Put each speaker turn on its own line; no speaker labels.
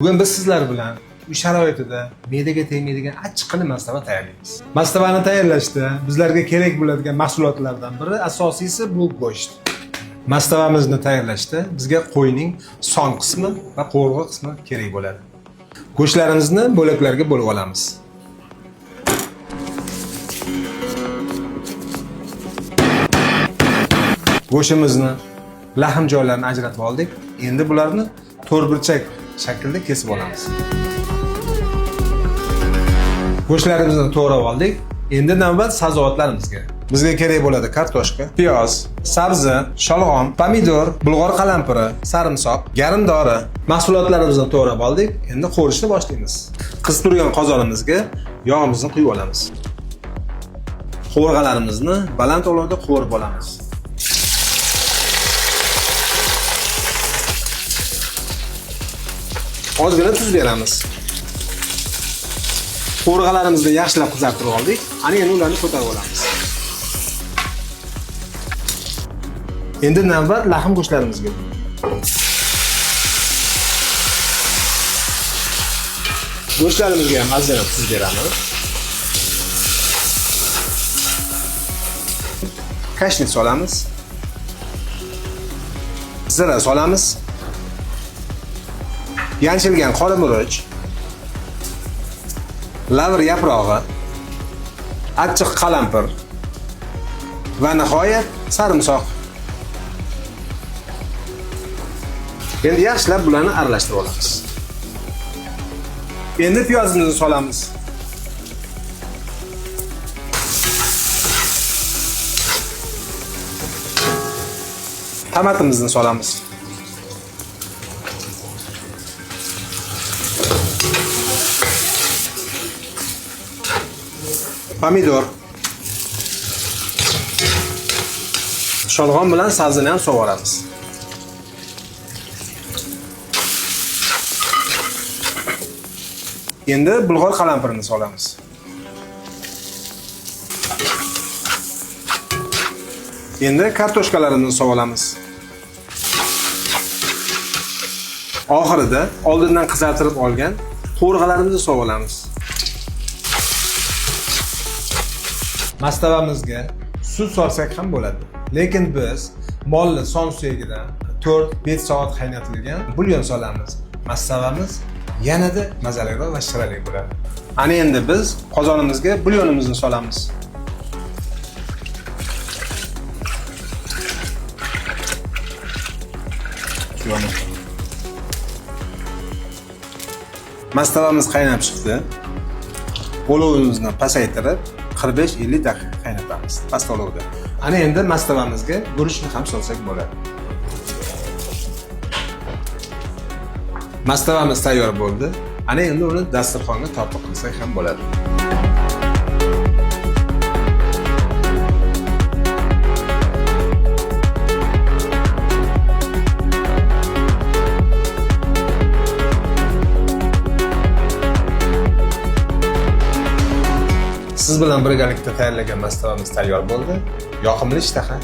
Bugun biz sizlar bilan uy sharoitida me'daga tegmaydigan achchiqqina mastava tayyorlaymiz. Mastavani tayyorlashda bizlarga kerak bo'ladigan mahsulotlardan biri asosiysi bu go'sht. Mastavamizni tayyorlashda bizga qo'yning son qismi va qo'rg'i qismi kerak bo'ladi. Go'shtlarimizni bo'laklarga bo'lib olamiz. Go'shtimizni lahm joylarini ajratib oldik. Endi bularni to'rtburchak shaklda kesib olamiz. Go'shtlarimizni to'g'rab oldik. Endi navbat sabzavotlarimizga. Bizga kerak bo'ladi kartoshka, piyoz, sabzi, sholg'om, pomidor, bulg'or qalampiri, sarimsoq, garimdori. Mahsulotlarimizni to'g'rab oldik. Endi qo'rishni boshlaymiz. Qizib turgan qozonimizga yog'imizni quyib olamiz. Qo'rg'alarimizni baland olovda qo'rib olamiz. Ozgina tuz beramiz. Qo'rg'alarimizni yaxshilab qizartirib oldik. Ana endi ularni ko'tarib olamiz. Endi navbat lahm go'shtlarimizga. Go'shtlarimizga ham ozgina tuz beramiz. Kashnik solamiz. Zira solamiz. Yanchilgan qora murch, lavr yaprog'i, achchiq qalampir va nihoyat sarimsoq. Endi yaxshilab bularni aralashtirib olamiz. Endi piyozimizni solamiz. Tomatimizni solamiz. Pomidor. Sholg'om bilan sabzini ham sovoramiz. Endi bulg'or qalampirini solamiz. Endi kartoshkalarimizni sovolamiz. Oxirida oldindan qizartirib olgan qo'rg'alarimizni sovolamiz. Mastavamizga sut solsak ham bo'ladi. Lekin biz molli son suyagidan 4-5 soat qaynatilgan bulyon solamiz. Mastavamiz yanada mazaliroq va shirali bo'ladi. Ana endi biz qozonimizga bulyonimizni solamiz. Mastavamiz qaynab chiqdi. Olovimizni pasaytirib 45-50 daqiqa qaynatamiz past olovda. Ana endi mastavamizga guruchni ham solsak bo'ladi. Mastavamiz tayyor bo'ldi. Ana endi uni dasturxonga tortib qilsak ham bo'ladi. Siz bilan birgalikda tayyorlagan mastavamiz tayyor bo'ldi. Yoqimli ishtaha.